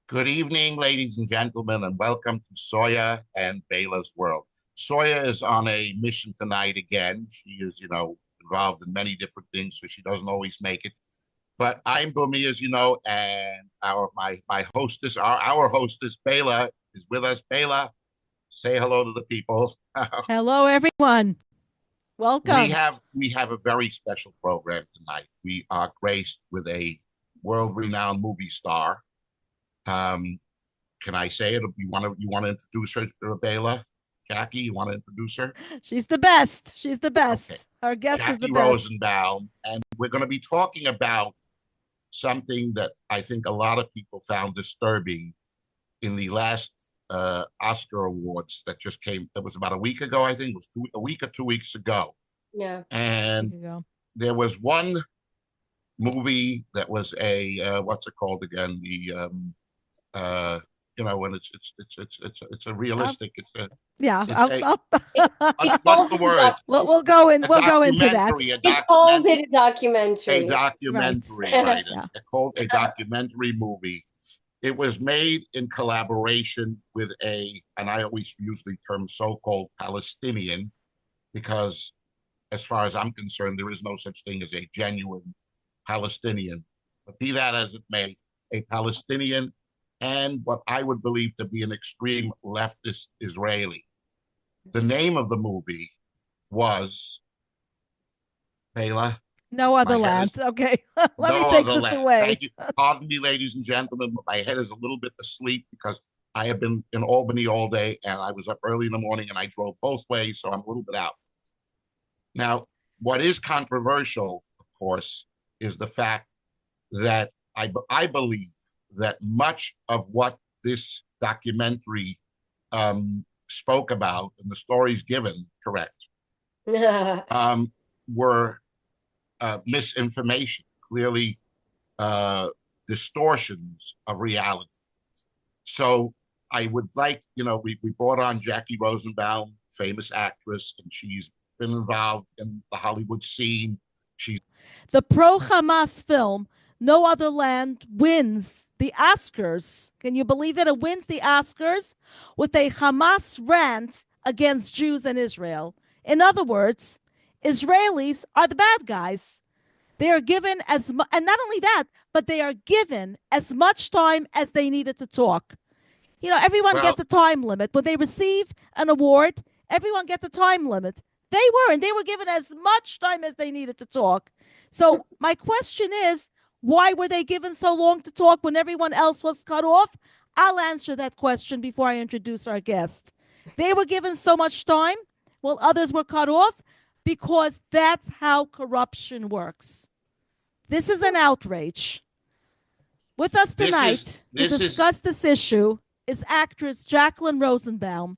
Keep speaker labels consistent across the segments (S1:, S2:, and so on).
S1: Good evening, ladies and gentlemen, and welcome to Soya and Bela's World. Soya is on a mission tonight again. She is, involved in many different things, so she doesn't always make it. But I'm Bumi, as you know, and my hostess, our hostess, Bela, is with us. Bela, say hello to the people.
S2: Hello, everyone.
S1: we
S2: Welcome.
S1: have we have a very special program tonight. We are graced with a world-renowned movie star. Um, Can I say it? You want to introduce her, Bela? Jackie, you want to introduce her?
S2: She's the best. She's the
S1: Okay.
S2: best. Our guest is the
S1: Jackie
S2: best.
S1: Rosenbaum. And we're going to be talking about something that I think a lot of people found disturbing in the last Oscar Awards that just came. That was about a week ago, I think. It was a week or 2 weeks ago.
S3: Yeah.
S2: We
S1: And
S2: can go.
S1: there was one movie that was what's it called again? Uh, when it's a
S2: Uh,
S1: realistic.
S2: yeah.
S1: It's a
S3: It's
S1: what's
S3: called
S1: the
S3: it a
S1: word? It's
S2: We'll go in.
S1: a
S2: We'll go into that.
S1: documentary,
S3: It's called it a documentary.
S2: Right.
S1: right?
S2: Yeah.
S1: Called a documentary movie. It was made in collaboration with and I always use the term so-called Palestinian because, as far as I'm concerned, there is no such thing as a genuine Palestinian. But be that as it may, a Palestinian and what I would believe to be an extreme leftist Israeli. The name of the movie was Bela.
S2: No other
S1: My head
S2: land.
S1: is
S2: Okay. Let me
S1: no
S2: take
S1: other
S2: this
S1: land.
S2: away.
S1: Thank you. Pardon me, ladies and gentlemen, but my head is a little bit asleep because I have been in Albany all day and I was up early in the morning and I drove both ways, so I'm a little bit out. Now, what is controversial, of course, is the fact that I believe that much of what this documentary spoke about and the stories given, correct, were misinformation, clearly uh, distortions of reality. So I would like, we brought on Jackie Rosenbaum, famous actress, and she's been involved in the Hollywood scene. She's
S2: The pro Hamas film, No Other Land, wins the Oscars. Can you believe it? It wins the Oscars with a Hamas rant against Jews and Israel. In other words, Israelis are the bad guys. They are given as much, and not only that, but they are given as much time as they needed to talk. Everyone
S1: well,
S2: gets a time limit. When they receive an award, everyone gets a time limit. They were given as much time as they needed to talk. So my question is, why were they given so long to talk when everyone else was cut off? I'll answer that question before I introduce our guest. They were given so much time while others were cut off because that's how corruption works. This is an outrage. With us
S1: this is
S2: tonight to
S1: this is
S2: discuss this issue is actress Jacqueline Rosenbaum.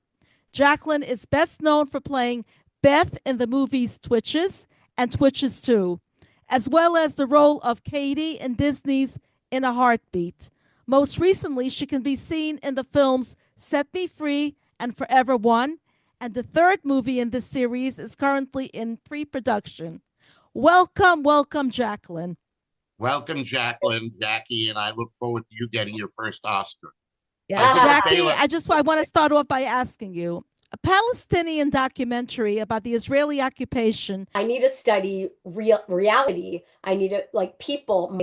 S2: Jacqueline is best known for playing Beth in the movies Twitches and Twitches 2, as well as the role of Katie in Disney's In a Heartbeat. Most recently, she can be seen in the films Set Me Free and Forever One, and the third movie in this series is currently in pre-production. Welcome, welcome, Jacqueline.
S1: welcome, Jackie, and I look forward to you getting your first Oscar. I
S2: Yes,
S1: think that
S2: Jackie,
S1: Bela,
S2: I want to start off by asking you a Palestinian documentary about the Israeli occupation.
S3: I need to study reality. I need to like people.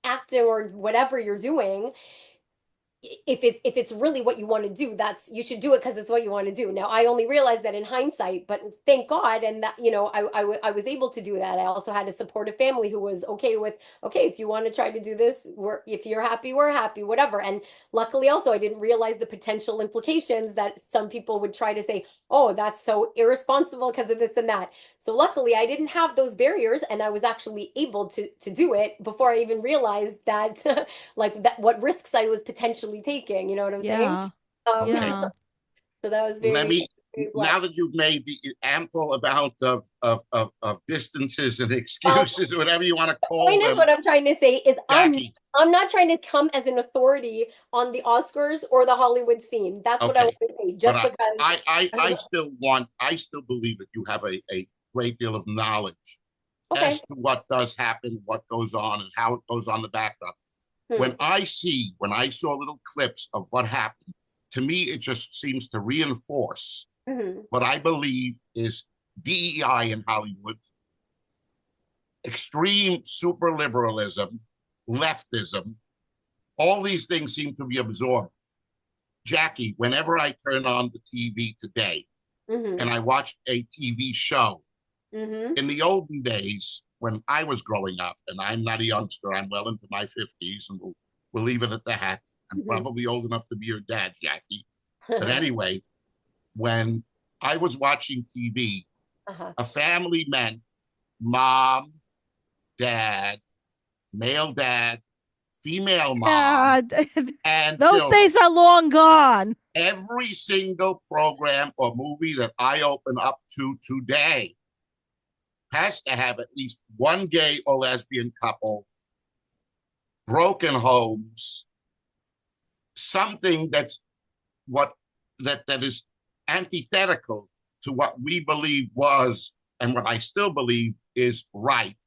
S3: acting or whatever you're doing, if it's really what you want to do, that's you should do it because it's what you want to do. Now, I only realized that in hindsight, but thank God, and that I was able to do that. I also had a supportive family who was okay with, okay, if you want to try to do this, if you're happy, we're happy, whatever. And luckily, also, I didn't realize the potential implications that some people would try to say, oh, that's so irresponsible because of this and that. So luckily, I didn't have those barriers, and I was actually able to do it before I even realized that like that what risks I was potentially taking. You know what I'm saying?
S2: Yeah.
S3: Um,
S2: Yeah.
S3: so that was
S1: Let
S3: very,
S1: me,
S3: very blessed.
S1: now that you've made the ample amount of distances and
S3: Well,
S1: excuses, or whatever you want to
S3: the
S1: call
S3: point is
S1: them,
S3: what I'm trying to say is
S1: Jackie,
S3: I'm not trying to come as an authority on the Oscars or the Hollywood scene. That's what I
S1: okay.
S3: want to say.
S1: But
S3: Just because
S1: I I still believe that you have a great deal of knowledge
S3: okay.
S1: as to what does happen, what goes on, and how it goes on the background.
S3: Hmm.
S1: When I saw little clips of what happened, to me, it just seems to reinforce
S3: Hmm.
S1: what I believe is DEI in Hollywood, extreme super liberalism, leftism. All these things seem to be absorbed. Jackie, whenever I turn on the TV today
S3: Hmm.
S1: and I watch a TV show,
S3: Hmm.
S1: in the olden days when I was growing up, and I'm not a youngster, I'm well into my 50s, and we'll leave it at that. I'm
S3: Hmm.
S1: probably old enough to be your dad, Jackie. But anyway, when I was watching TV,
S3: Uh-huh.
S1: a family meant mom, dad, male dad, female mom,
S2: Yeah.
S1: and
S2: Those
S1: children.
S2: days are long gone.
S1: Every single program or movie that I open up to today has to have at least one gay or lesbian couple, broken homes, something what that is antithetical to what we believe was and what I still believe is right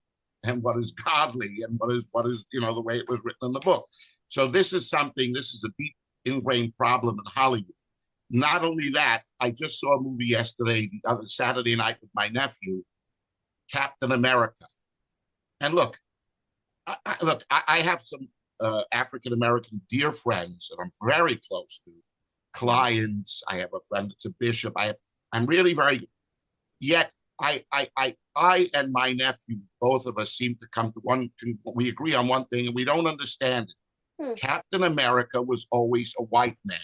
S1: and what is godly and what is the way it was written in the book. So this is a deep ingrained problem in Hollywood. Not only that, I just saw a movie yesterday, the other Saturday night with my nephew, Captain America. And I have some African American dear friends that I'm very close to,
S3: Hmm.
S1: clients. I have a friend that's a bishop. I'm really very. Yet I and my nephew, both of us, seem to come to one. We agree on one thing, and we don't understand it.
S3: Hmm.
S1: Captain America was always a white man.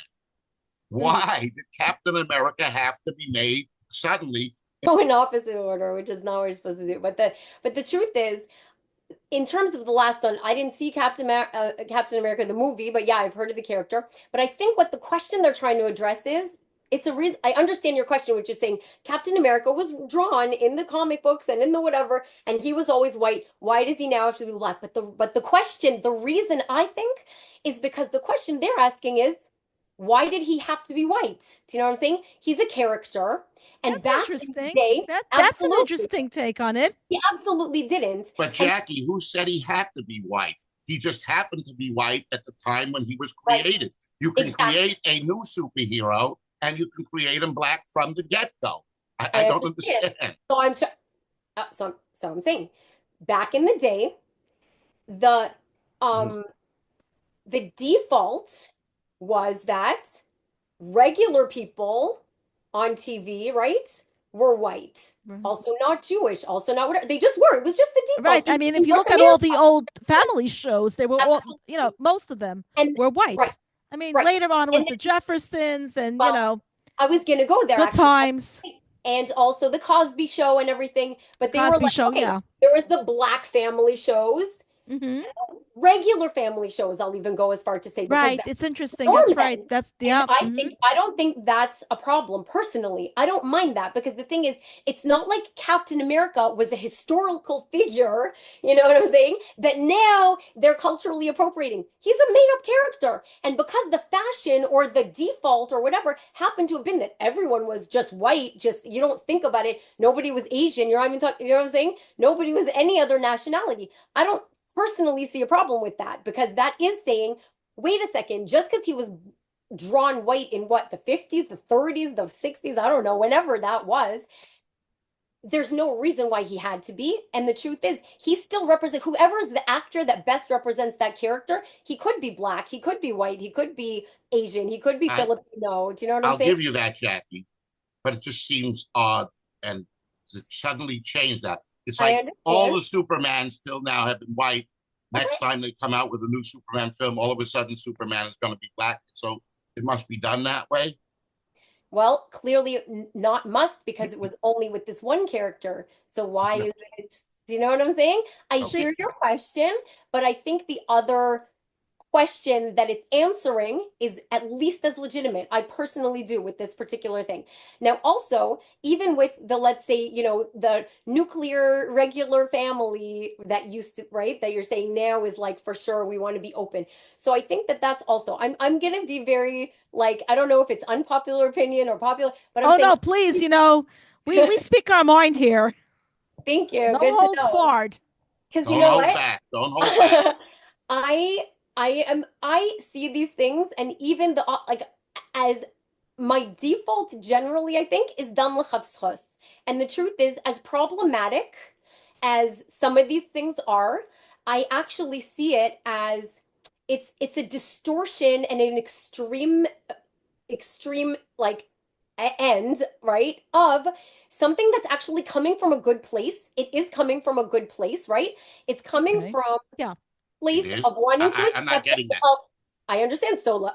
S3: Hmm.
S1: Why did Captain America have to be made suddenly?
S3: Go in opposite order, which is not what we're supposed to do. But the truth is, in terms of the last one, I didn't see Captain America the movie, but yeah, I've heard of the character. But I think what the question they're trying to address is, it's a reason. I understand your question, which is saying Captain America was drawn in the comic books and in the whatever, and he was always white. Why does he now have to be black? But the question, the reason I think is because the question they're asking is, why did he have to be white? Do you know what I'm saying? He's a character, and
S2: That's
S3: back in the
S2: interesting.
S3: day,
S2: That's an
S3: absolutely,
S2: interesting take on it.
S3: he absolutely didn't.
S1: But
S3: And
S1: Jackie, who said he had to be white? He just happened to be white at the time when he was
S3: right,
S1: created. You can
S3: exactly.
S1: create a new superhero and you can create him black from the get-go. I
S3: I
S1: don't
S3: understand.
S1: understand.
S3: So I'm sure. So I'm saying, back in the day, the
S1: Mhm.
S3: um the default was that regular people on TV, right, were white.
S2: Right.
S3: Also not Jewish, also not whatever. They just were. It was just the
S2: Right.
S3: default.
S2: I mean, if
S3: In
S2: you
S3: North
S2: look at all the
S3: America.
S2: old family shows, they were all,
S3: Absolutely.
S2: most of them
S3: And
S2: were
S3: right,
S2: white. I mean,
S3: right.
S2: later on
S3: And
S2: was the Jeffersons and,
S3: well, I was gonna go there
S2: good
S3: actually.
S2: times.
S3: And also the Cosby Show and everything. But they were
S2: Cosby
S3: like,
S2: Show.
S3: okay,
S2: Yeah.
S3: there was the black family shows,
S2: Hmm.
S3: regular family shows, I'll even go as far to say, because
S2: Right.
S3: that's
S2: It's interesting.
S3: norm
S2: That's right.
S3: then.
S2: That's,
S3: And
S2: yeah.
S3: I don't think that's a problem personally. I don't mind that because the thing is, it's not like Captain America was a historical figure, you know what I'm saying? That now they're culturally appropriating. He's a made-up character. And because the fashion or the default or whatever happened to have been that everyone was just white, just you don't think about it, nobody was Asian, you're not even talking, you know what I'm saying? Nobody was any other nationality. I don't personally see a problem with that because that is saying, wait a second, just because he was drawn white in what, the 50s, the 30s, the 60s, I don't know, whenever that was, there's no reason why he had to be. And the truth is, he still represents whoever's the actor that best represents that character. He could be black, he could be white, he could be Asian, he could be
S1: I
S3: Filipino. Do you know what I'm
S1: I'll
S3: saying?
S1: give you that, Jackie, but it just seems odd and to suddenly change that. It's
S3: I
S1: like all
S3: understand.
S1: the Supermans till now have been white.
S3: Okay.
S1: Next time they come out with a new Superman film, all of a sudden Superman is going to be black. So it must be done that way.
S3: Well, clearly not must because it was only with this one character. So why
S1: No.
S3: is it? Do you know what I'm saying? I
S1: Okay.
S3: hear your question, but I think the other question that it's answering is at least as legitimate. I personally do with this particular thing. Now, also, even with the, let's say, the nuclear regular family that used to, right, that you're saying now is like for sure we want to be open. So I think that that's also, I'm going to be very like, I don't know if it's unpopular opinion or popular, but I'm
S2: Oh
S3: saying,
S2: no, please, we speak our mind here.
S3: thank you.
S2: No
S3: Good to
S2: holds
S3: know.
S2: barred.
S3: Because you
S1: Don't
S3: know
S1: hold
S3: what?
S1: back. Don't hold back.
S3: I I see these things and even the like as my default generally I think is dan l'chavschos. And the truth is as problematic as some of these things are, I actually see it as it's a distortion and an extreme like end, right? Of something that's actually coming from a good place. It is coming from a good place, right? It's coming
S2: Okay.
S3: from
S2: Yeah.
S1: It
S3: place
S1: is.
S3: of wanting to
S1: I'm not
S3: accept it.
S1: getting that.
S3: Well, I understand. So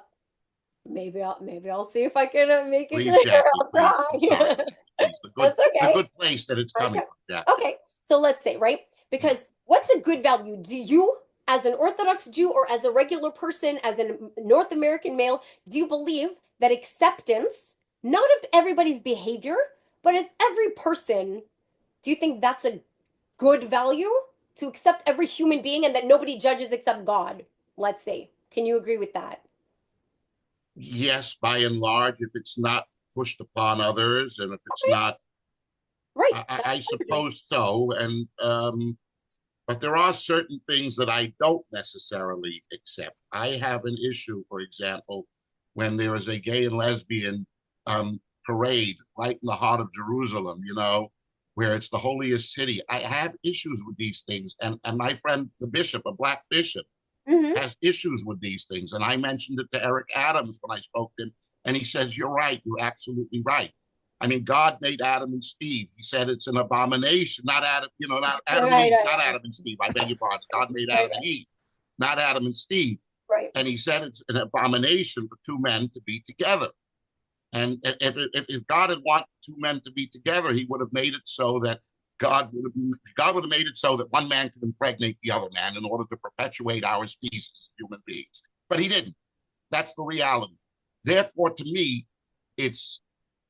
S3: maybe I'll see if I can make it
S1: Please,
S3: clear.
S1: Jackie.
S3: I'll
S1: Please, please don't.
S3: try.
S1: Please,
S3: That's
S1: the
S3: okay.
S1: good place that it's coming
S3: Okay.
S1: from, Jackie.
S3: Okay. So let's say, right? Because what's a good value? Do you, as an Orthodox Jew or as a regular person, as a North American male, do you believe that acceptance, not of everybody's behavior, but as every person, do you think that's a good value to accept every human being and that nobody judges except God? Let's say. Can you agree with that?
S1: Yes, by and large, if it's not pushed upon others and if it's not,
S3: Right. That's
S1: I
S3: liberty.
S1: suppose so. And but there are certain things that I don't necessarily accept. I have an issue, for example, when there is a gay and lesbian parade right in the heart of Jerusalem, where it's the holiest city. I have issues with these things. And my friend, the bishop, a black bishop,
S3: Mm-hmm.
S1: has issues with these things. And I mentioned it to Eric Adams when I spoke to him, and he says, "You're right. You're absolutely right." I mean, God made Adam and Steve. He said it's an abomination, not Adam, not Adam and
S3: Right,
S1: Eve,
S3: right,
S1: not Adam and Steve. I beg your pardon. God made
S3: right,
S1: Adam and Eve, not Adam and Steve.
S3: right.
S1: And he said it's an abomination for two men to be together. And if God had wanted two men to be together, he would have made it so that God would have made it so that one man could impregnate the other man in order to perpetuate our species as human beings. But he didn't. That's the reality. Therefore, to me, it's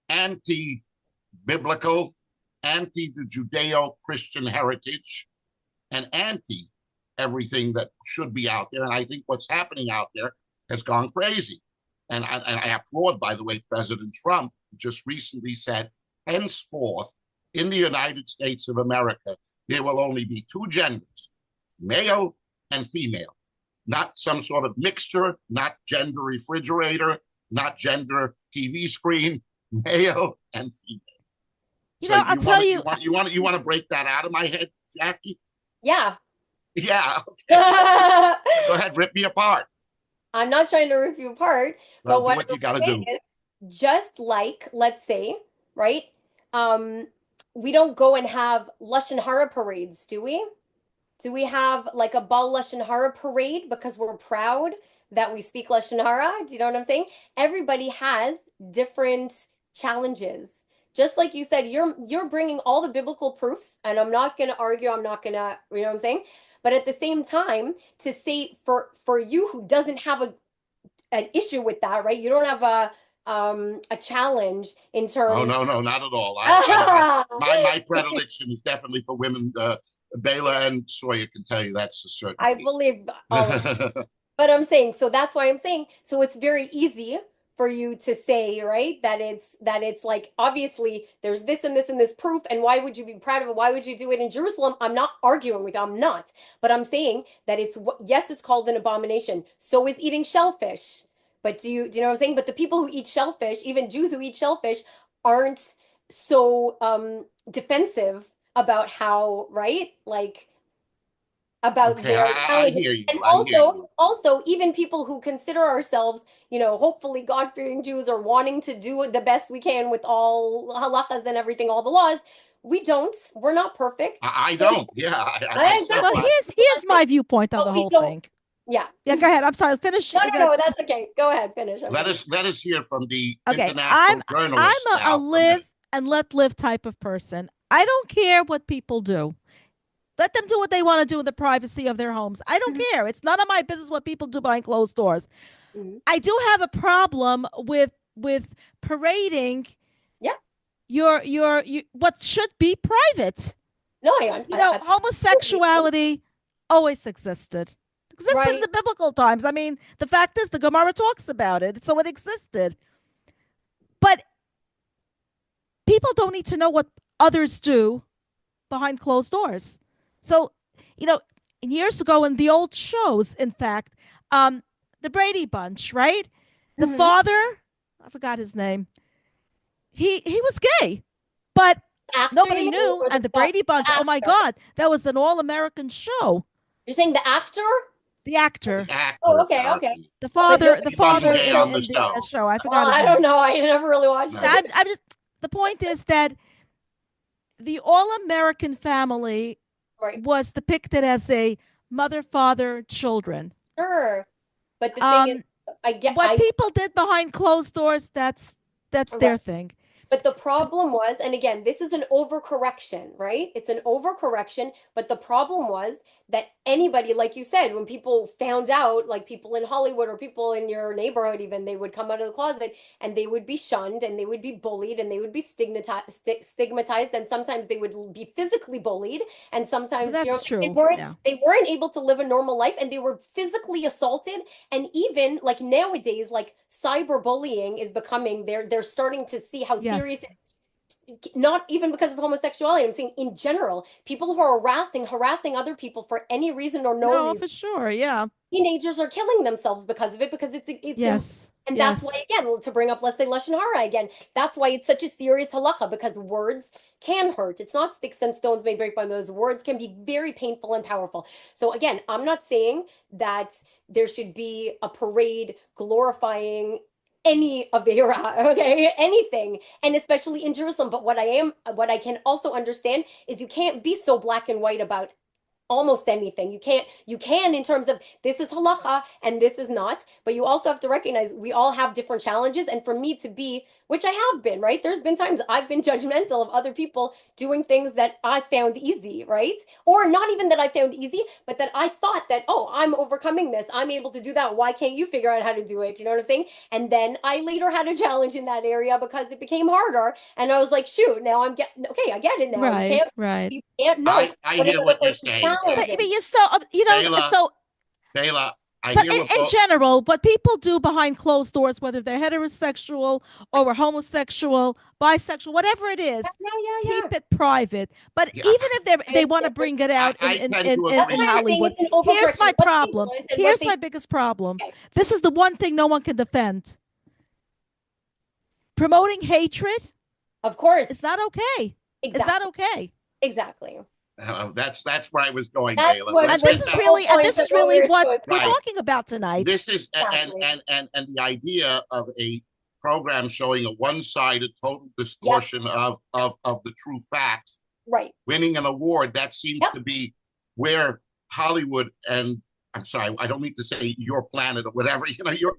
S1: anti-biblical, anti the Judeo-Christian heritage, and anti everything that should be out there. And I think what's happening out there has gone crazy. And I applaud, by the way, President Trump, who just recently said, henceforth, in the United States of America, there will only be two genders, male and female, not some sort of mixture, not gender refrigerator, not gender TV screen, male and female. So
S2: I'll
S1: you
S2: tell
S1: want to
S2: you,
S1: you want to break that out of my head, Jackie?
S3: Yeah.
S1: Yeah. Okay.
S3: I'm
S1: Go ahead, rip me apart.
S3: not trying to rip you apart,
S1: Well,
S3: but
S1: do
S3: what
S1: what
S3: I'm
S1: you got to
S3: saying
S1: do.
S3: is just like, let's say, right? Um, we don't go and have Lashon Hara parades, do we? Do we have like a Bal Lashon Hara parade because we're proud that we speak Lashon Hara? Do you know what I'm saying? Everybody has different challenges. Just like you said, you're bringing all the biblical proofs, and I'm not going to argue. I'm not going to, you know what I'm saying? But at the same time, to say for you who doesn't have an issue with that, right? You don't have a challenge in
S1: Oh
S3: terms.
S1: no, no, not at all. My predilection is definitely for women. Bela and Sawyer can tell you that's a
S3: I
S1: certainty.
S3: believe all of But I'm saying, so that's why I'm saying, so it's very easy for you to say, right, that it's like obviously there's this and this and this proof, and why would you be proud of it? Why would you do it in Jerusalem? I'm not arguing with you, I'm not. But I'm saying that yes, it's called an abomination. So is eating shellfish. But do you know what I'm saying? But the people who eat shellfish, even Jews who eat shellfish, aren't so defensive about how, right? Like about
S1: Okay,
S3: their
S1: I
S3: challenges.
S1: hear you.
S3: And
S1: I hear you.
S3: also even people who consider ourselves, hopefully God-fearing Jews or wanting to do the best we can with all halachas and everything, all the laws, we don't. We're not perfect.
S1: I don't. Yeah, I myself.
S2: Well,
S3: Exactly.
S2: here's my viewpoint on
S3: But
S2: the
S3: we
S2: whole
S3: don't.
S2: thing.
S3: Yeah.
S2: Yeah, go ahead. I'm sorry. Finish.
S3: No, no, no, that's okay. Go ahead, finish. I'm
S1: Let
S3: kidding.
S1: us hear from the
S2: Okay, I'm
S1: international
S2: I'm
S1: journalist
S2: a
S1: now. From
S2: live and let live type of person. I don't care what people do. Let them do what they want to do in the privacy of their homes. I don't
S3: Mhm.
S2: care. It's none of my business what people do behind closed doors.
S3: Mhm.
S2: I do have a problem with parading
S3: Yeah.
S2: your what should be private.
S3: No, totally agree.
S2: Homosexuality always existed in
S3: Right.
S2: the biblical times. I mean, the fact is the Gemara talks about it, so it existed. But people don't need to know what others do behind closed doors. So, you know, years ago in the old shows, in fact, the Brady Bunch, right? The
S3: Hmm.
S2: father, I forgot his name. He was gay, but
S3: Actor, you
S2: nobody
S3: mean,
S2: knew.
S3: or
S2: And the
S3: the
S2: Brady Bunch, oh my
S3: actor?
S2: God, that was an all-American show.
S3: You're saying the actor?
S2: The
S1: the
S2: actor,
S3: Oh,
S1: actor,
S3: okay, okay.
S2: the
S3: But
S2: father, the
S3: nobody
S1: he wasn't
S2: father
S3: ever
S1: gay
S2: in
S1: on
S3: showed.
S1: the
S2: in the
S1: show.
S2: show. I forgot his
S3: I
S2: name.
S3: don't know. I never really watched
S1: No.
S3: it.
S2: I'm just the point is that the all-American family
S3: Right.
S2: was depicted as a mother, father, children.
S3: Sure. But the thing is,
S2: Um,
S3: I get,
S2: what
S3: I
S2: people did behind closed doors, that's
S3: right.
S2: their thing.
S3: But the problem was, and again, this is an overcorrection, right? It's an overcorrection. But the problem was that anybody, like you said, when people found out, like people in Hollywood or people in your neighborhood, even, they would come out of the closet and they would be shunned and they would be bullied and they would be stigmatized. And sometimes they would be physically bullied. And
S2: Well,
S3: sometimes,
S2: that's
S3: they
S2: true.
S3: weren't,
S2: Yeah.
S3: they weren't able to live a normal life and they were physically assaulted. And even like nowadays, like cyberbullying is becoming, they're starting to see how serious,
S2: Yes.
S3: not even because of homosexuality, I'm saying in general, people who are harassing other people for any reason or no
S2: No,
S3: reason.
S2: for sure. Yeah.
S3: Teenagers are killing themselves because of it, because
S2: Yes.
S3: and that's why,
S2: Yes.
S3: again, to bring up, let's say, lashon hara again, that's why it's such a serious halacha, because words can hurt. It's not sticks and stones may break my bones. Words can be very painful and powerful. So again, I'm not saying that there should be a parade glorifying any Avera, okay, anything, and especially in Jerusalem. But what I can also understand is you can't be so black and white about almost anything. You can in terms of this is halacha and this is not, but you also have to recognize we all have different challenges. And for me to be, which I have been, right? There's been times I've been judgmental of other people doing things that I found easy, right? Or not even that I found easy, but that I thought that, oh, I'm overcoming this. I'm able to do that. Why can't you figure out how to do it? You know what I'm saying? And then I later had a challenge in that area because it became harder. And I was like, shoot, now I'm getting okay, I get it now.
S2: Right. Right.
S3: You can't know
S1: I
S3: what
S1: hear
S3: another
S1: what you're
S3: person's
S1: saying,
S3: challenge
S2: But
S3: is.
S1: Jackie.
S2: you still,
S1: Bayla,
S2: so
S1: Bayla, I
S2: but
S1: hear what
S2: in
S1: both.
S2: general, what people do behind closed doors, whether they're heterosexual or homosexual, bisexual, whatever it is,
S3: Yeah, yeah,
S2: keep
S3: yeah.
S2: it private. But
S1: Yeah,
S2: even if they
S3: And
S2: want to bring it out
S1: I tend to
S3: that's
S2: in
S1: agree
S3: why I'm
S1: with
S3: saying
S2: Hollywood,
S3: it's an
S2: here's
S3: overcorrection.
S2: my
S3: What they
S2: problem.
S3: want and what
S2: Here's
S3: they
S2: my biggest problem.
S3: okay.
S2: This is the one thing no one can defend. Promoting hatred
S3: Of
S2: is
S3: course.
S2: not okay. It's not
S3: Exactly.
S2: okay.
S3: Exactly.
S1: that's where I was going,
S3: That's
S1: Bayla.
S3: what
S2: And
S1: Let's
S3: was
S1: get
S3: the whole
S2: and
S3: point
S2: this
S3: of
S2: is
S3: what we
S2: really
S3: were
S2: what
S3: supposed to
S2: we're
S1: right.
S2: talking about tonight.
S1: This is
S3: exactly.
S1: and the idea of a program showing a one-sided total
S3: Yep.
S1: distortion of the true facts,
S3: Right.
S1: winning an award. That seems
S3: Yep.
S1: to be where Hollywood and I'm sorry, I don't mean to say your planet or whatever, you're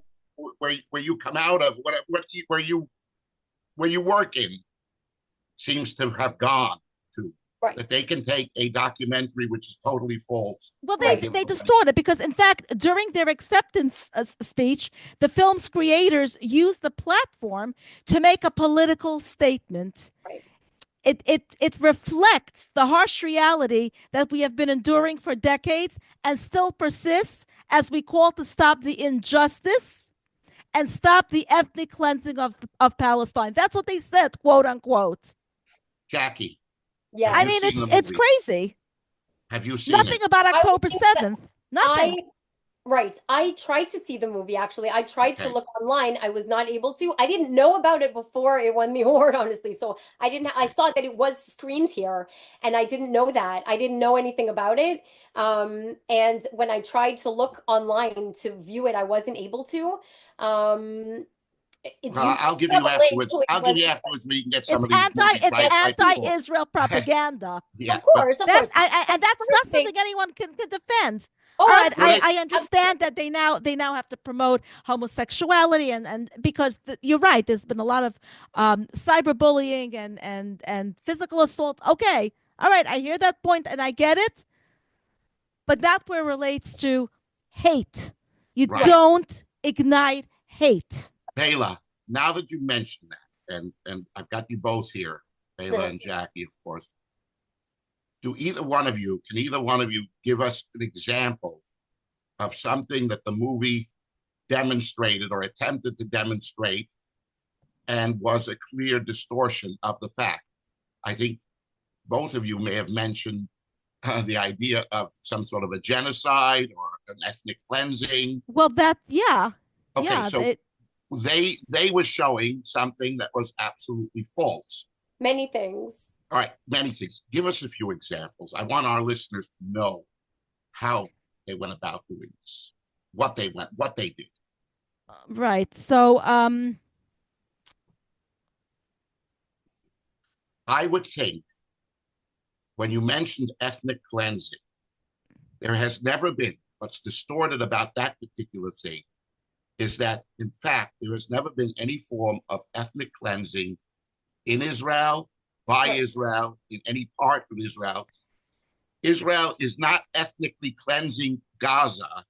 S1: where you come out of, where you work in seems to have gone to.
S3: Right.
S1: That they can take a documentary which is totally false.
S2: Well,
S3: Right.
S2: they distort it because, in fact, during their acceptance speech, the film's creators used the platform to make a political statement.
S3: Right.
S2: It reflects the harsh reality that we have been enduring for decades and still persists as we call to stop the injustice and stop the ethnic cleansing of Palestine. That's what they said, quote unquote.
S1: Jackie, have
S3: Yeah.
S2: I
S1: you
S2: mean,
S1: seen the
S2: it's
S1: movie?
S2: crazy.
S1: Have you seen
S2: Nothing
S1: it?
S2: about
S3: I would
S2: October
S3: think that
S2: 7th.
S3: I
S2: Nothing.
S3: Right. I tried to see the movie actually. I tried to
S1: Okay.
S3: look online. I was not able to. I didn't know about it before it won the award, honestly. So I didn't I saw that it was screened here and I didn't know that. I didn't know anything about it. And when I tried to look online to view it, I wasn't able to. Do you
S1: I'll give
S3: have
S1: you
S3: a link
S1: afterwards.
S3: to it?
S1: I'll give you afterwards where you can get some
S2: It's
S1: of these movies
S2: it's
S1: right before.
S2: anti-Israel propaganda.
S1: Yeah,
S3: Of
S1: but
S3: course, of course.
S2: And that's
S3: First
S2: not
S3: thing-
S2: something anyone can defend. All
S3: Oh,
S2: right,
S1: what
S3: absolutely.
S2: I understand that they now have to promote homosexuality and because you're right, there's been a lot of cyberbullying and physical assault. Okay, all right, I hear that point and I get it, but that where it relates to hate. You
S1: right,
S2: don't ignite hate.
S1: Bela, now that you mentioned that, and I've got you both here, Bela and Jackie, of course. Can either one of you give us an example of something that the movie demonstrated or attempted to demonstrate and was a clear distortion of the fact? I think both of you may have mentioned the idea of some sort of a genocide or an ethnic cleansing.
S2: Well, yeah,
S1: Okay,
S2: yeah.
S1: so they were showing something that was absolutely false.
S3: Many things.
S1: All right, many things. Give us a few examples. I want our listeners to know how they went about doing this, what they did.
S2: Right. So,
S1: I would think when you mentioned ethnic cleansing, there has never been, what's distorted about that particular thing is that, in fact, there has never been any form of ethnic cleansing in Israel, by
S3: Right.
S1: Israel, in any part of Israel. Israel is not ethnically cleansing Gaza.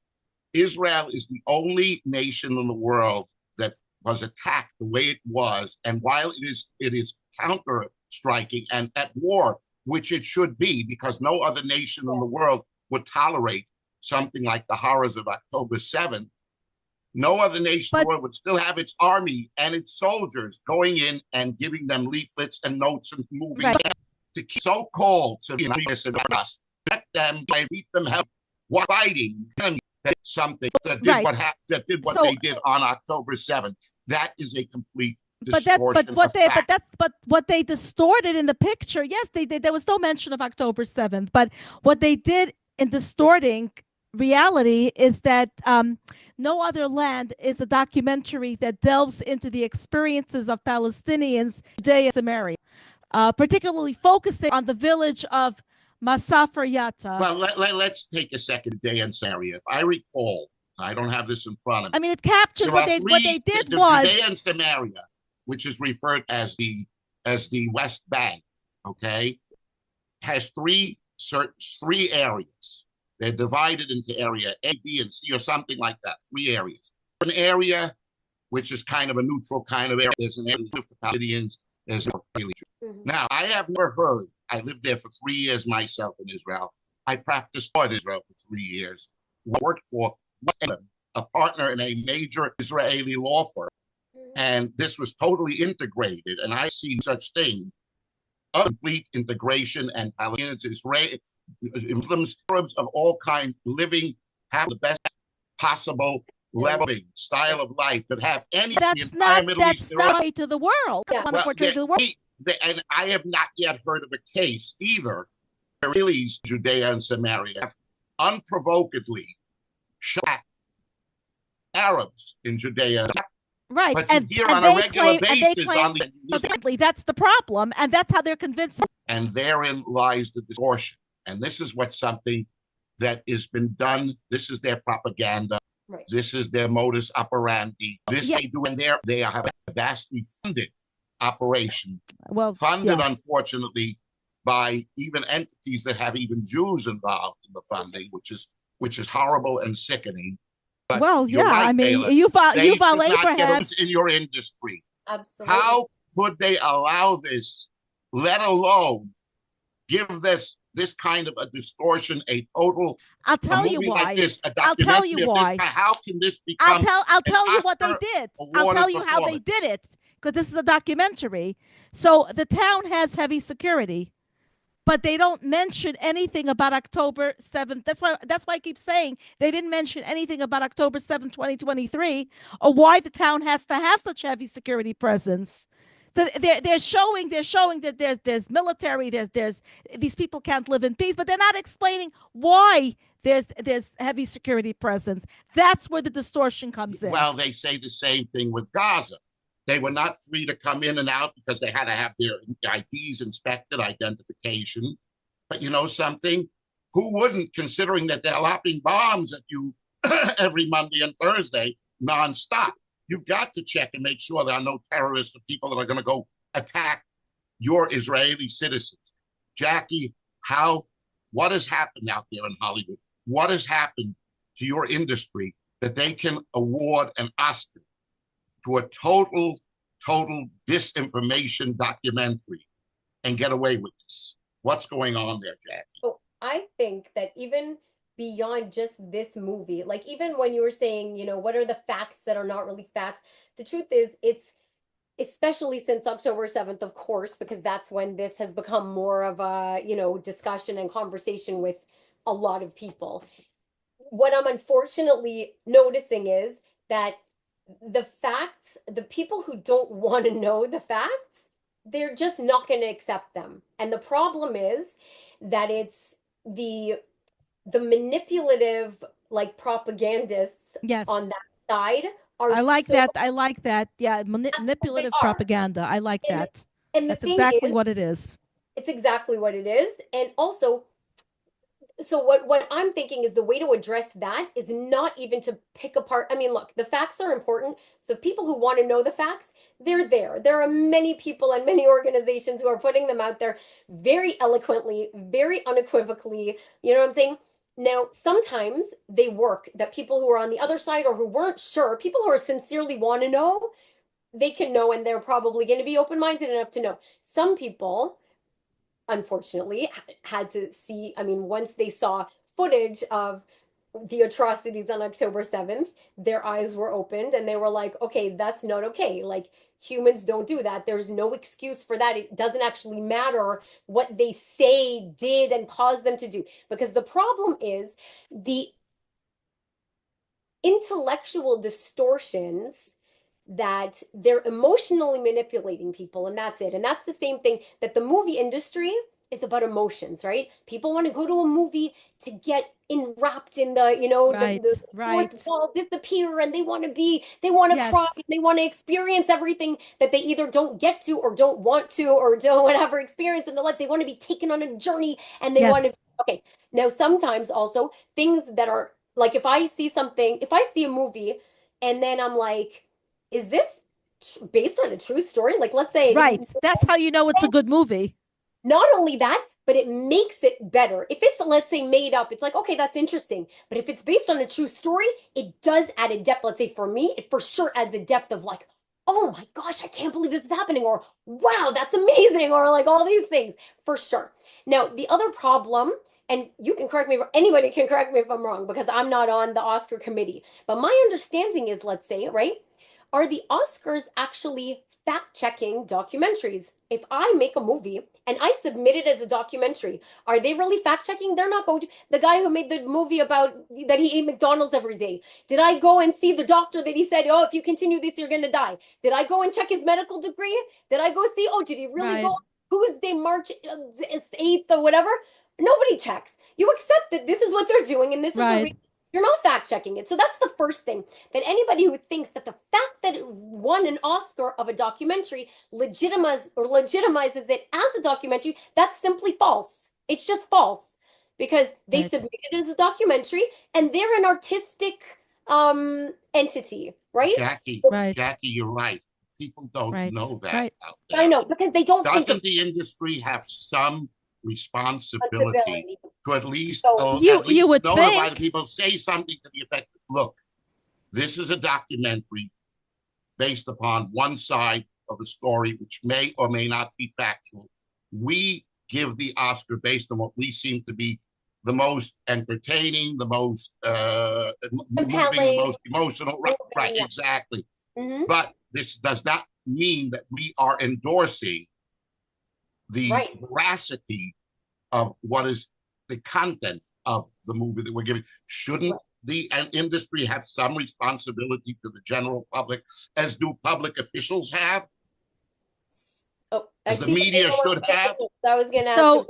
S1: Israel is the only nation in the world that was attacked the way it was. And while it is counter striking and at war, which it should be, because no other nation in the world would tolerate something like the horrors of October 7th. No other nation in the world would still have its army and its soldiers going in and giving them leaflets and notes and moving them to keep so-called civilians and us, let them keep them help while fighting something that did what they did on October 7th. That is a complete distortion of fact.
S2: But what they distorted in the picture, yes, they did. There was no mention of October 7th, but what they did in distorting reality is that No Other Land is a documentary that delves into the experiences of Palestinians, Judea, and Samaria, particularly focusing on the village of Masafer Yatta.
S1: Well, let's take a second, Judea and Samaria. If I recall, I don't have this in front of me.
S2: I mean, it captures what they did was
S1: Judea and Samaria, which is referred as the West Bank, okay, has three areas. They're divided into area A, B, and C, or something like that. 3 areas. An area which is kind of a neutral kind of area. There's an area with the Palestinians. There's no religion. Now, I have never heard. I lived there for 3 years myself in Israel. I practiced law in Israel for 3 years. I worked for a partner in a major Israeli law firm, and this was totally integrated. And I've seen such thing, complete integration, and Palestinians, Israeli, Muslims, Arabs of all kinds living, have the best possible leveling style of life that have any
S2: that's not way to the world. That's not portrayed to the world.
S1: And I have not yet heard of a case either. Israelis, Judea and Samaria have unprovokedly shot Arabs in Judea.
S2: Right,
S1: but you hear on a regular basis on the
S2: exactly that's the problem, and that's how they're convinced.
S1: And therein lies the distortion. And this is something that has been done. This is their propaganda.
S3: Right.
S1: This is their modus operandi. This they do, and they have a vastly funded operation.
S2: Well,
S1: funded, unfortunately, by even entities that have even Jews involved in the funding, which is horrible and sickening. But
S2: well, yeah,
S1: right,
S2: I mean,
S1: Bela,
S2: Yuval
S1: Abraham in your industry.
S3: Absolutely.
S1: How could they allow this, let alone give this kind of a distortion, a total?
S2: I'll tell you why.
S1: Like this,
S2: I'll tell you why.
S1: How can this become?
S2: I'll tell you what they did. I'll tell you how they did it, because this is a documentary. So the town has heavy security. but they don't mention anything about October 7th. That's why I keep saying they didn't mention anything about October 7th, 2023, or why the town has to have such heavy security presence. So they're showing that there's military, there's these people can't live in peace, but they're not explaining why there's heavy security presence. That's where the distortion comes in.
S1: Well, they say the same thing with Gaza. They were not free to come in and out because they had to have their IDs inspected, identification. But you know something? Who wouldn't, considering that they're lopping bombs at you every Monday and Thursday nonstop? You've got to check and make sure there are no terrorists or people that are going to go attack your Israeli citizens. Jackie, what has happened out there in Hollywood? What has happened to your industry that they can award an Oscar to a total disinformation documentary and get away with this? What's going on there, Jackie?
S3: So I think that even beyond just this movie, like even when you were saying, what are the facts that are not really facts? The truth is, it's especially since October 7th, of course, because that's when this has become more of a, discussion and conversation with a lot of people. What I'm unfortunately noticing is that the facts, the people who don't want to know the facts, they're just not going to accept them. And the problem is that it's the manipulative, like, propagandists
S2: Yes.
S3: on that side are
S2: I like
S3: so,
S2: that. I like that. Yeah,
S3: that's what they
S2: manipulative
S3: are.
S2: propaganda. I like
S3: And
S2: that.
S3: and the
S2: That's
S3: thing
S2: exactly
S3: is,
S2: what it is.
S3: it's exactly what it is. And also, so what I'm thinking is the way to address that is not even to pick apart. I mean, look, the facts are important. So people who want to know the facts, they're there. There are many people and many organizations who are putting them out there very eloquently, very unequivocally. You know what I'm saying? Now, sometimes they work, that people who are on the other side or who weren't sure, people who are sincerely want to know, they can know, and they're probably going to be open-minded enough to know. Some people, unfortunately, had to see, I mean, once they saw footage of the atrocities on October 7th, their eyes were opened and they were like, okay, that's not okay. Like, humans don't do that. There's no excuse for that. It doesn't actually matter what they say, did, and caused them to do. Because the problem is the intellectual distortions that they're emotionally manipulating people, and that's it. And that's the same thing that the movie industry is about, emotions, right? People want to go to a movie to get enwrapped in the, the
S2: Right.
S3: fourth wall disappear, and they want to cry,
S2: Yes.
S3: and they want to experience everything that they either don't get to or don't want to or don't whatever experience in their life. They want to be taken on a journey, and they want to,
S2: Yes.
S3: okay. Now, sometimes also things that are like, if I see a movie and then I'm like, is this based on a true story? Like, let's say,
S2: Right. That's how you know it's a good movie.
S3: not only that, but it makes it better. If it's, let's say, made up, it's like, okay, that's interesting. But if it's based on a true story, it does add a depth. Let's say for me, it for sure adds a depth of like, oh my gosh, I can't believe this is happening, or wow, that's amazing, or like all these things for sure. Now, the other problem, and you can correct me, anybody can correct me if I'm wrong because I'm not on the Oscar committee, but my understanding is, let's say, right, are the Oscars actually fact checking documentaries? If I make a movie and I submit it as a documentary, are they really fact checking? They're not going to. The guy who made the movie about that he ate McDonald's every day, did I go and see the doctor that he said, oh, if you continue this, you're going to die? Did I go and check his medical degree? Did I go see, oh, did he really
S2: Right.
S3: go Tuesday, March 8th or whatever? Nobody checks. You accept that this is what they're doing and this is the
S2: Right.
S3: reason. You're not fact checking it. So that's the first thing, that anybody who thinks that the fact that it won an Oscar of a documentary legitimizes it as a documentary, that's simply false. It's just false because they
S2: Right.
S3: submitted it as a documentary and they're an artistic entity, right?
S1: Jackie,
S2: Right.
S1: Jackie, you're right. People don't
S2: Right.
S1: know that
S2: Right.
S1: out
S3: I
S1: there.
S3: know, because they don't think
S1: Doesn't
S3: of
S1: the industry have some responsibility
S3: responsibility.
S1: to at least
S3: So
S2: You would
S1: notify the
S2: think.
S1: people, say something to the effect, look, this is a documentary based upon one side of a story which may or may not be factual. We give the Oscar based on what we seem to be the most entertaining, the most moving, the most emotional. Right,
S3: yeah.
S1: exactly.
S3: Mm-hmm.
S1: But this does not mean that we are endorsing the
S3: Right.
S1: veracity of what is the content of the movie that we're giving. Shouldn't the industry have some responsibility to the general public, as do public officials have,
S3: Oh, I
S1: as the
S3: see that
S1: media
S3: Dana wants
S1: should
S3: to say
S1: have?
S3: something. So I was going to ask
S2: So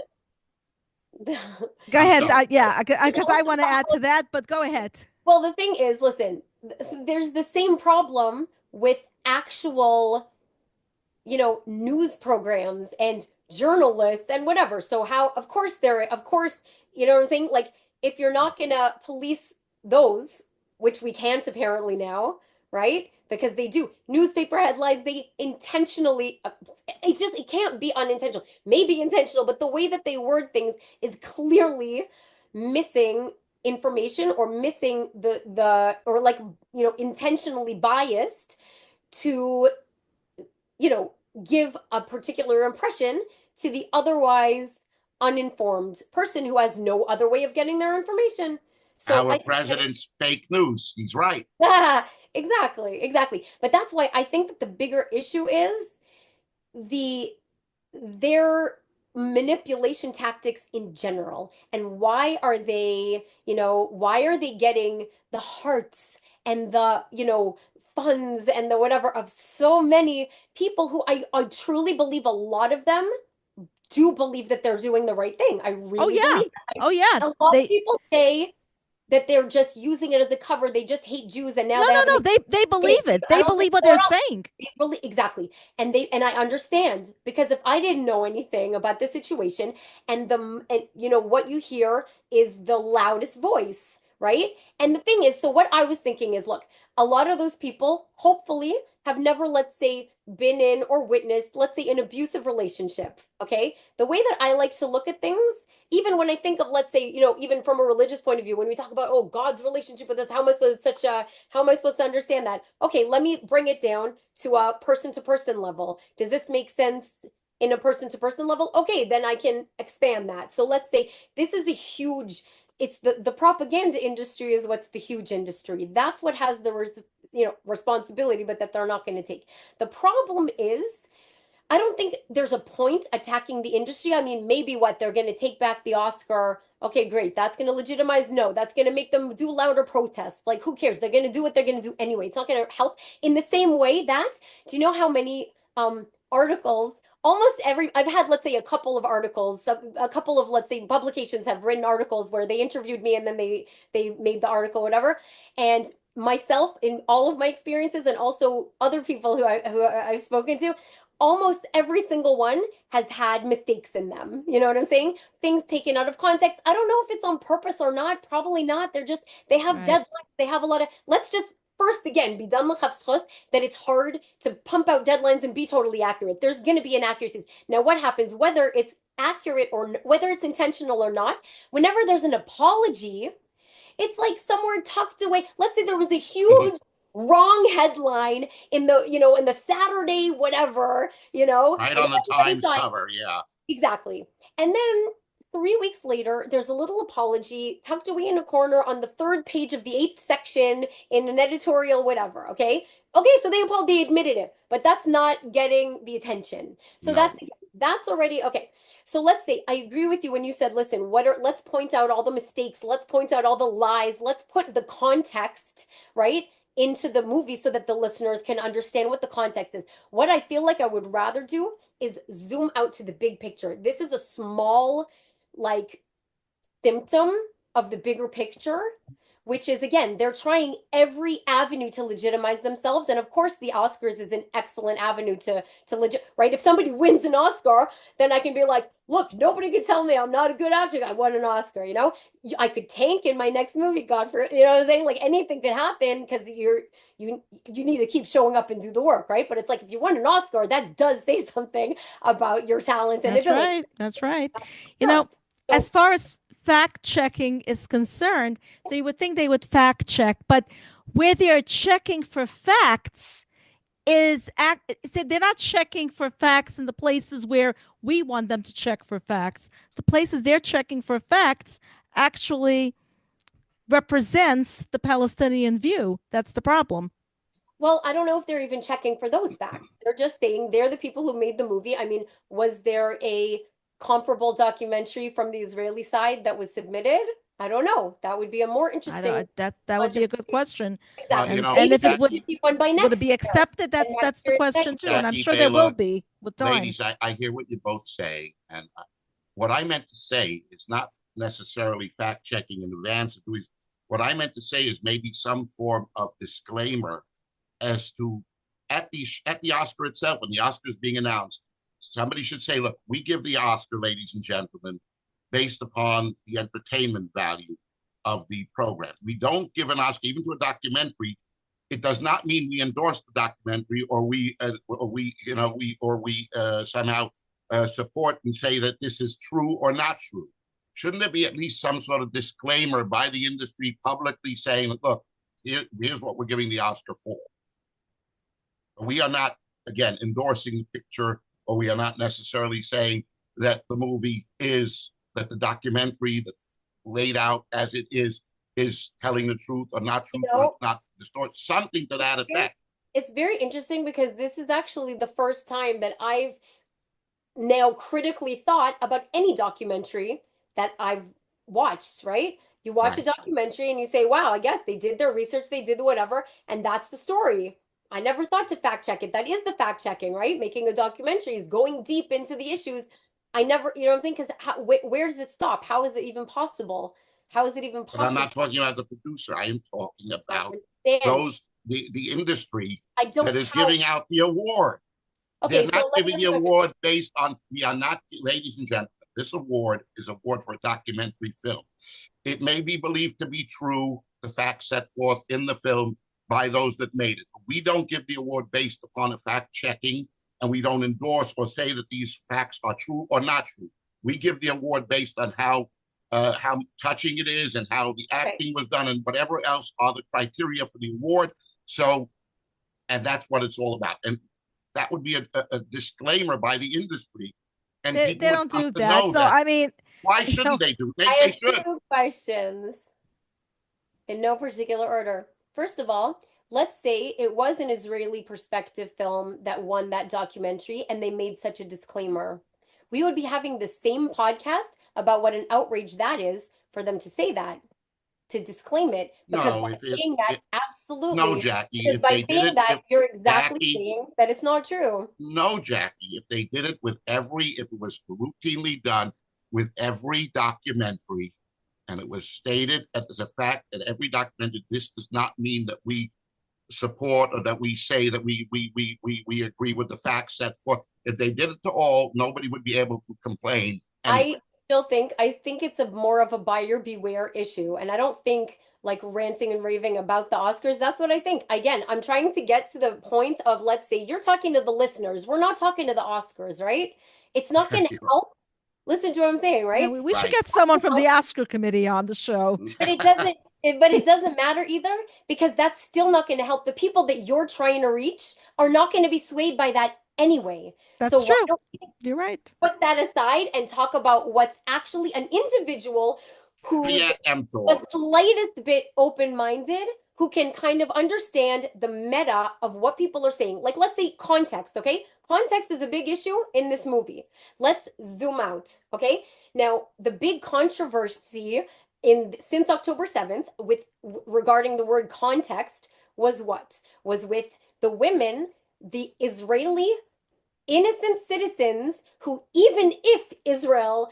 S3: him.
S2: go
S1: I'm
S2: ahead.
S1: sorry.
S2: Yeah, because I want to add to that, but go ahead.
S3: Well, the thing is, listen, there's the same problem with actual, news programs and journalists and whatever. So how, of course, you know what I'm saying? Like, if you're not gonna police those, which we can't apparently now, right? Because they do newspaper headlines, they intentionally, it can't be unintentional. Maybe intentional, but the way that they word things is clearly missing information or missing or like, intentionally biased to, you know, give a particular impression to the otherwise uninformed person who has no other way of getting their information. So
S1: Our
S3: I think
S1: president's fake news. He's right.
S3: that, exactly, exactly. But that's why I think that the bigger issue is the their manipulation tactics in general, and why are they getting the hearts and the funds and the whatever of so many people who I truly believe a lot of them do believe that they're doing the right thing. I
S2: Oh
S3: really
S2: yeah.
S3: believe that.
S2: Oh yeah.
S3: A lot of
S2: They
S3: people say that they're just using it as a cover, they just hate Jews, and now
S2: no
S3: they
S2: no
S3: have an
S2: no. They believe it.
S3: I
S2: They
S3: don't think
S2: believe what they're
S3: or
S2: saying.
S3: really, exactly. And I understand, because if I didn't know anything about the situation, and what you hear is the loudest voice, right? And the thing is, so what I was thinking is, look, a lot of those people hopefully have never, let's say, been in or witnessed, let's say, an abusive relationship, okay? The way that I like to look at things, even when I think of, let's say, even from a religious point of view, when we talk about, oh, God's relationship with us, how am I supposed to understand that? Okay, let me bring it down to a person to person level. Does this make sense in a person to person level? Okay, then I can expand that. So let's say this is a huge, it's the propaganda industry is what's the huge industry. That's what has the responsibility, but that they're not going to take. The problem is, I don't think there's a point attacking the industry. I mean, maybe what they're going to take back the Oscar. Okay, great. That's going to legitimize. No, that's going to make them do louder protests. Like, who cares? They're going to do what they're going to do anyway. It's not going to help. In the same way that, do you know how many articles? Almost every, I've had, let's say, a couple of articles, a couple of, let's say, publications have written articles where they interviewed me and then they made the article, whatever. And myself, in all of my experiences, and also other people who I've spoken to, almost every single one has had mistakes in them. You know what I'm saying? Things taken out of context. I don't know if it's on purpose or not. Probably not. They have
S2: Right.
S3: deadlines. They have a lot of, let's just first again be done that it's hard to pump out deadlines and be totally accurate. There's going to be inaccuracies. Now, what happens, whether it's accurate or whether it's intentional or not, whenever there's an apology, it's like somewhere tucked away. Let's say there was a huge wrong headline in the Saturday whatever,
S1: Right
S3: and
S1: on the
S3: everybody
S1: Times
S3: thought
S1: cover. Yeah.
S3: exactly. And then 3 weeks later, there's a little apology tucked away in a corner on the third page of the eighth section in an editorial, whatever. Okay. Okay. So they admitted it, but that's not getting the attention. So
S1: No.
S3: that's already okay. So let's say I agree with you when you said, listen, let's point out all the mistakes, let's point out all the lies, let's put the context, right, into the movie so that the listeners can understand what the context is. What I feel like I would rather do is zoom out to the big picture. This is a small, like, symptom of the bigger picture, which is, again, they're trying every avenue to legitimize themselves. And of course, the Oscars is an excellent avenue to legit, right? If somebody wins an Oscar, then I can be like, look, nobody can tell me I'm not a good actor. I won an Oscar. I could tank in my next movie, God for you know what I'm saying? Like, anything could happen because you need to keep showing up and do the work, right? But it's like, if you won an Oscar, that does say something about your talent and
S2: That's
S3: ability.
S2: right. That's right. You
S3: Sure.
S2: know, as
S3: So
S2: far as fact checking is concerned, so you would think they would fact check, but where they're checking for facts they're not checking for facts in the places where we want them to check for facts. The places they're checking for facts actually represents the Palestinian view. That's the problem.
S3: well, I don't know if they're even checking for those facts. They're just saying they're the people who made the movie. I mean, was there a comparable documentary from the Israeli side that was submitted? I don't know. That would be a more
S2: I
S3: interesting
S2: don't. That would
S3: bunch
S2: be
S3: of
S2: a good question.
S1: Well,
S3: exactly.
S1: you know,
S2: And
S3: Maybe
S2: if it
S3: there
S1: Jackie,
S3: could be one by
S2: would it
S3: next
S2: be
S3: year,
S2: accepted?
S3: and
S2: That's
S3: next
S2: the
S3: year,
S2: question
S3: next
S2: too.
S3: year.
S2: And I'm
S1: Jackie
S2: sure there will
S1: Baylor,
S2: be with time.
S1: ladies, I hear what you're both saying, and what I meant to say is not necessarily fact checking in advance of doing. What I meant to say is maybe some form of disclaimer as to at the Oscar itself, when the Oscar is being announced, somebody should say, "Look, we give the Oscar, ladies and gentlemen, based upon the entertainment value of the program. We don't give an Oscar even to a documentary. It does not mean we endorse the documentary or we somehow support and say that this is true or not true. Shouldn't there be at least some sort of disclaimer by the industry publicly saying, look, here's what we're giving the Oscar for. We are not, again, endorsing the picture, or we are not necessarily saying that the movie that the documentary that's laid out as it is telling the truth or not truth, or it's not distort, something to that effect.
S3: It's very interesting because this is actually the first time that I've now critically thought about any documentary that I've watched, right? You watch a documentary and you say, wow, I guess they did their research, they did whatever, and that's the story. I never thought to fact check it. That is the fact checking, right? Making a documentary is going deep into the issues. I never, you know what I'm saying? Because where does it stop? How is it even possible? How is it even
S1: But I'm
S3: possible?
S1: not talking about the producer. I am talking about
S3: Understand.
S1: the industry
S3: I don't
S1: that is
S3: how.
S1: giving out the award. They're
S3: Okay, so
S1: not
S3: let me
S1: giving
S3: ask
S1: the
S3: you a question.
S1: award based on, we are not, ladies and gentlemen, this award is an award for a documentary film. It may be believed to be true, the facts set forth in the film by those that made it. We don't give the award based upon a fact checking, and we don't endorse or say that these facts are true or not true. We give the award based on how touching it is and how the
S3: Okay.
S1: acting was done and whatever else are the criteria for the award. So, and that's what it's all about. And that would be a disclaimer by the industry, and
S2: They
S1: people would
S2: don't
S1: come
S2: do
S1: to
S2: that.
S1: know
S2: So
S1: that.
S2: I mean,
S1: Why
S2: you know,
S1: shouldn't they do?
S3: I
S1: They
S3: have
S1: should.
S3: two questions in no particular order. First of all, let's say it was an Israeli perspective film that won that documentary and they made such a disclaimer. We would be having the same podcast about what an outrage that is for them to say that, to disclaim it, because
S1: No,
S3: by saying that,
S1: no,
S3: absolutely,
S1: Jackie,
S3: because
S1: if
S3: by
S1: they did
S3: saying
S1: it,
S3: that,
S1: if
S3: you're exactly
S1: Jackie,
S3: saying that it's not true.
S1: no, Jackie, if they did it with if it was routinely done with every documentary, and it was stated as a fact that every documentary, this does not mean that we support or that we say that we agree with the facts set forth. If they did it to all, nobody would be able to complain anyway.
S3: I think it's a more of a buyer beware issue. And I don't think like ranting and raving about the Oscars. That's what I think. Again, I'm trying to get to the point of, let's say you're talking to the listeners. We're not talking to the Oscars, right? It's not going to help. Listen to what I'm saying,
S2: yeah,
S3: right?
S2: we should
S1: Right.
S2: get someone from the Oscar committee on the show.
S3: But it doesn't matter either, because that's still not going to help. The people that you're trying to reach are not going to be swayed by that anyway. So
S2: That's
S3: why
S2: true.
S3: don't
S2: You're right.
S3: put that aside and talk about what's actually an individual who's the slightest bit open-minded, who can kind of understand the meta of what people are saying. Like, let's say context, okay? Context is a big issue in this movie. Let's zoom out, okay? Now, the big controversy in since October 7th with regarding the word context was what? Was with the women, the Israeli innocent citizens who, even if Israel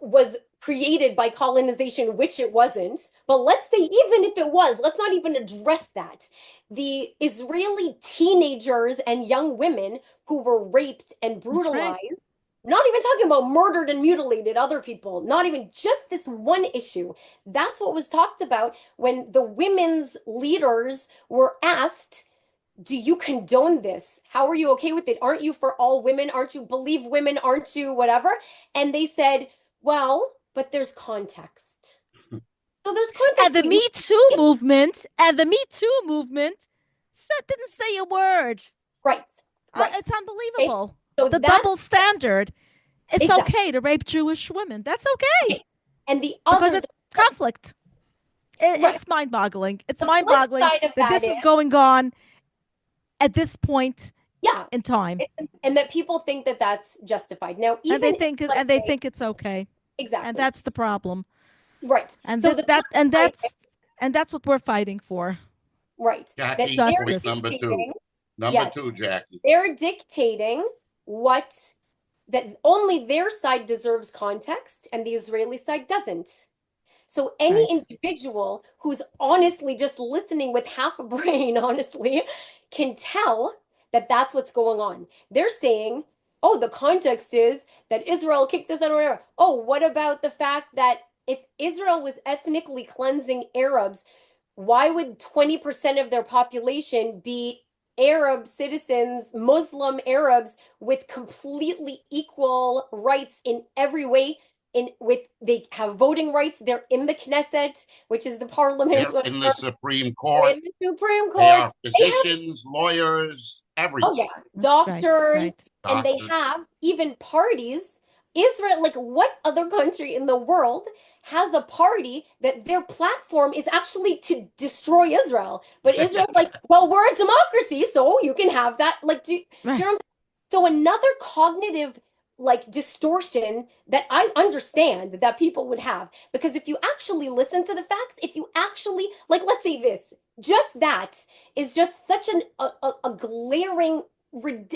S3: was created by colonization, which it wasn't, but let's say even if it was, let's not even address that. The Israeli teenagers and young women who were raped and
S2: That's right.
S3: brutalized, not even talking about murdered and mutilated other people, not even just this one issue. That's what was talked about when the women's leaders were asked, do you condone this? How are you okay with it? Aren't you for all women? Aren't you believe women? Aren't you whatever? And they said, well, but there's context. So there's
S2: And
S3: context.
S2: the
S3: So you,
S2: Me Too movement didn't say a word.
S3: right, right.
S2: It's
S3: Okay.
S2: unbelievable.
S3: So
S2: The
S3: that's
S2: double standard. It's
S3: exactly.
S2: okay to rape Jewish women. That's okay
S3: Okay. And the
S2: because
S3: other,
S2: it's conflict.
S3: right.
S2: It's mind boggling. It's
S3: The
S2: mind
S3: flip
S2: boggling
S3: side of
S2: that
S3: that
S2: this
S3: is
S2: is going on at this point
S3: Yeah.
S2: in time.
S3: And that people think that that's justified. Now, even
S2: And they think
S3: if, let's
S2: and they
S3: say,
S2: think it's okay. And
S3: exactly.
S2: that's the problem.
S3: Right.
S2: And
S3: So
S2: th-
S3: the
S2: that and
S3: side,
S2: that's what we're fighting for.
S3: right. That
S1: Jackie,
S3: they're
S1: point
S2: Justice.
S1: number two.
S3: dictating,
S1: Number
S3: yes,
S1: two, Jackie.
S3: they're dictating what that only their side deserves context and the Israeli side doesn't. So any
S2: Right.
S3: individual who's honestly just listening with half a brain, honestly, can tell that that's what's going on. They're saying, oh, the context is that Israel kicked us out or whatever. Oh, what about the fact that if Israel was ethnically cleansing Arabs, why would 20% of their population be Arab citizens, Muslim Arabs with completely equal rights in every way? In with they have voting rights. They're in the Knesset, which is the parliament.
S1: They're in the Supreme
S3: They're
S1: Court.
S3: in the Supreme
S1: They
S3: Court.
S1: are
S3: They have
S1: physicians, lawyers,
S3: oh
S1: everything.
S3: yeah,
S2: Right.
S3: doctors,
S2: Right.
S3: and they
S1: Doctors.
S3: have even parties. Israel, like what other country in the world has a party that their platform is actually to destroy Israel? But Israel's like, well, we're a democracy, so you can have that. Like, do you
S2: Right.
S3: know what I'm saying? So another cognitive like distortion that I understand that people would have because if you actually listen to the facts, if you actually like, let's say this, just that is just such a glaring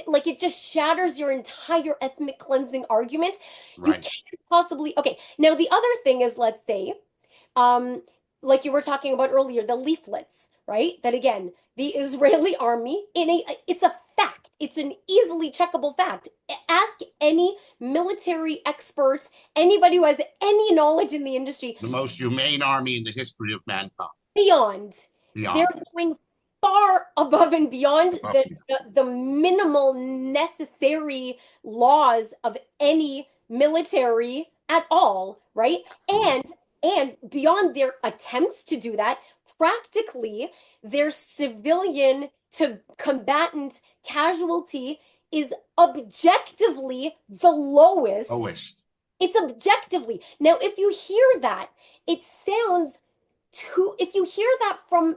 S3: like it just shatters your entire ethnic cleansing argument. You
S1: Right.
S3: can't possibly okay. Now the other thing is, let's say, um, like you were talking about earlier, the leaflets, right? That again, the Israeli army in a it's a fact. It's an easily checkable fact. Ask any military expert, anybody who has any knowledge in the industry,
S1: The most humane army in the history of mankind.
S3: beyond. They're
S1: Beyond.
S3: going far above and beyond
S1: Above and
S3: the minimal necessary laws of any military at all, right?
S1: beyond.
S3: And beyond their attempts to do that, practically their civilian to combatant casualty is objectively the lowest.
S1: Lowest.
S3: It's objectively. Now, if you hear that, it sounds too, if you hear that from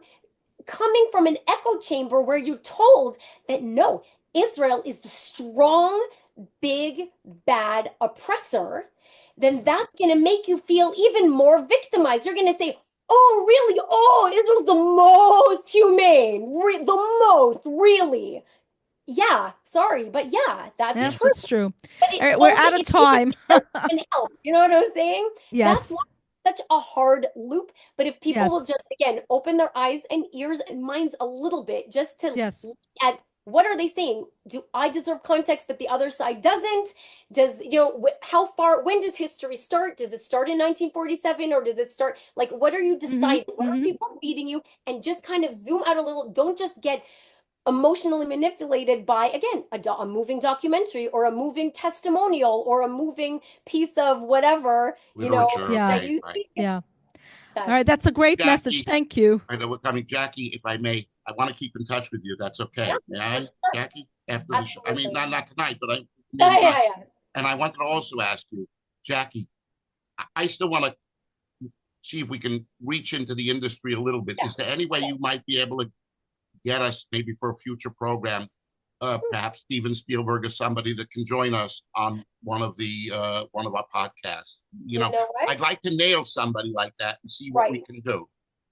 S3: coming from an echo chamber where you're told that no, Israel is the strong, big, bad oppressor, then that's going to make you feel even more victimized. You're going to say, oh, really? Oh, Israel's the most humane, the most, really. Yeah, sorry, but yeah, that's
S2: Yes,
S3: true.
S2: that's true.
S3: But it
S2: All right, we're
S3: only
S2: out of
S3: it only
S2: time.
S3: can help. You know what I'm saying? That's why
S2: Yes.
S3: it's such a hard loop. But if people will
S2: Yes.
S3: just again open their eyes and ears and minds a little bit, just to
S2: Yes.
S3: look at what are they saying? Do I deserve context, but the other side doesn't? Does how far? When does history start? Does it start in 1947 or does it start like what are you
S2: Mm-hmm.
S3: deciding? What are
S2: Mm-hmm.
S3: people feeding you? And just kind of zoom out a little. Don't just get emotionally manipulated by again a moving documentary or a moving testimonial or a moving piece of whatever
S1: Literature.
S2: Yeah.
S3: that
S1: Right.
S3: you
S1: Right.
S3: think
S2: Yeah. All
S3: that
S2: right. That's a great message.
S1: Jackie,
S2: Thank you.
S1: I know we're coming. Jackie, if I may, I want to keep in touch with you. That's
S3: yeah,
S1: okay. May
S3: for
S1: I,
S3: sure.
S1: Jackie? After the show. I mean,
S3: Absolutely.
S1: not tonight, but I be in
S3: Yeah,
S1: touch.
S3: yeah, yeah.
S1: And I wanted to also ask you, Jackie, I still want to see if we can reach into the industry a little bit.
S3: Yeah.
S1: Is there any way you might be able to get us maybe for a future program, perhaps Steven Spielberg or somebody that can join us on one of our podcasts?
S3: You know what?
S1: I'd like to nail somebody like that and see what we
S3: Right.
S1: can do.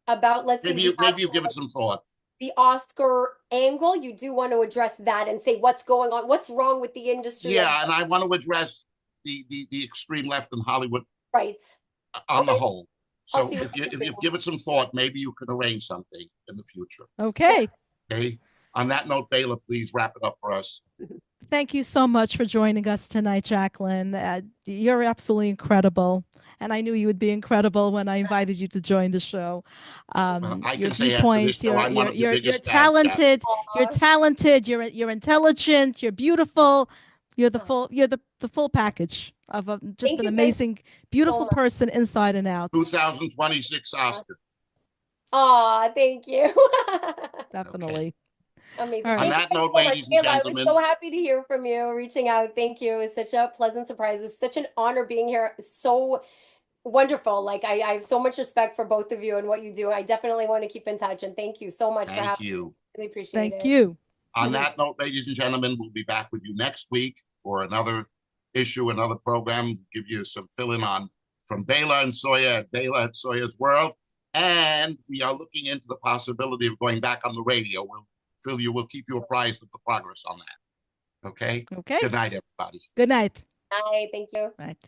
S3: About let's say
S1: Maybe you give it some thought.
S3: the Oscar angle, you do want to address that and say what's going on, what's wrong with the industry as
S1: Yeah, and I want to address the extreme left in Hollywood
S3: right.
S1: on the
S3: Okay.
S1: whole.
S3: I'll
S1: So
S3: see what
S1: if
S3: I can
S1: you
S3: do.
S1: give it some thought, maybe you can arrange something in the future.
S3: Sure.
S2: Okay.
S1: Okay. On that note, Bayla, please wrap it up for us.
S2: Thank you so much for joining us tonight, Jacqueline. You're absolutely incredible. And I knew you would be incredible when I invited you to join the show.
S1: I
S2: Your
S1: can say after this
S2: viewpoints,
S1: show, I'm one of your
S2: you're
S1: biggest fans, Jack.
S2: talented. You're
S3: Aw.
S2: talented. You're intelligent. You're beautiful. You're the full package of just
S3: Thank
S2: an
S3: you guys
S2: amazing,
S3: so
S2: beautiful
S3: much.
S2: person inside and out.
S1: 2026 Oscar.
S3: Aw, thank you.
S1: Okay.
S2: Definitely. All
S3: Amazing.
S2: right.
S1: On
S3: Thank you
S1: that
S3: guys
S1: note,
S3: so much,
S1: ladies and
S3: Kayla. I was
S1: gentlemen,
S3: so happy to hear from you, reaching out. Thank you. It's such a pleasant surprise. It's such an honor being here. So wonderful. Like I have so much respect for both of you and what you do. I definitely want to keep in touch. And thank you so much for
S1: thank
S3: having me.
S1: you.
S3: Really appreciate
S2: Thank
S3: it.
S2: you.
S1: On that note, ladies and gentlemen, we'll be back with you next week for another issue, another program, give you some fill-in on from Bela and Soya at Bela at Soya's World. And we are looking into the possibility of going back on the radio. We'll keep you apprised of the progress on that. Okay?
S2: Okay.
S1: Good night, everybody.
S2: Good night.
S3: Hi, thank you.
S2: Right.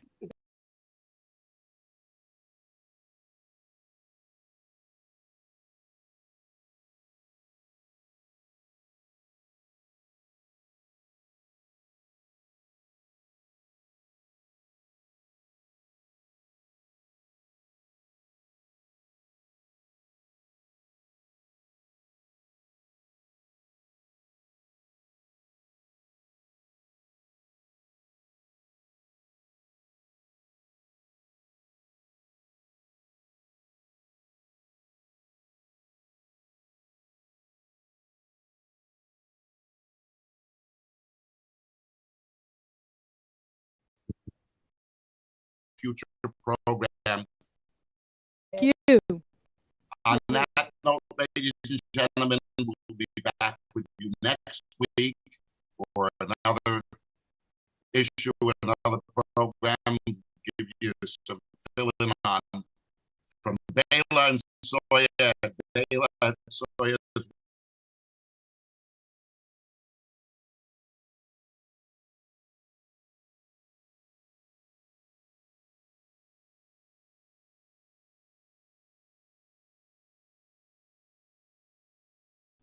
S1: Future program.
S2: Thank you.
S1: On that note, ladies and gentlemen, we'll be back with you next week for another issue, another program, give you some fill-in on from Bela and Soya, Bela and Soya's.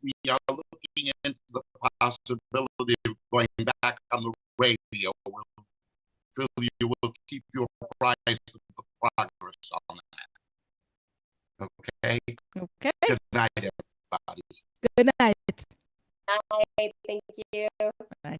S1: We are looking into the possibility of going back on the radio. We'll keep you apprised of the progress on that. Okay?
S2: Okay.
S1: Good night, everybody.
S2: Good night.
S3: Hi, thank you.
S2: Right.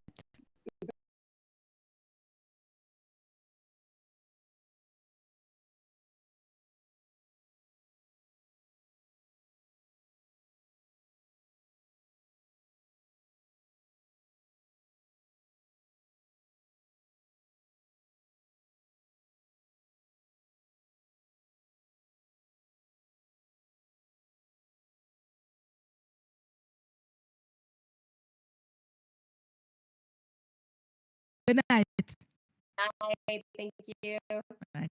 S2: Good night.
S3: Hi, thank you.
S2: Right.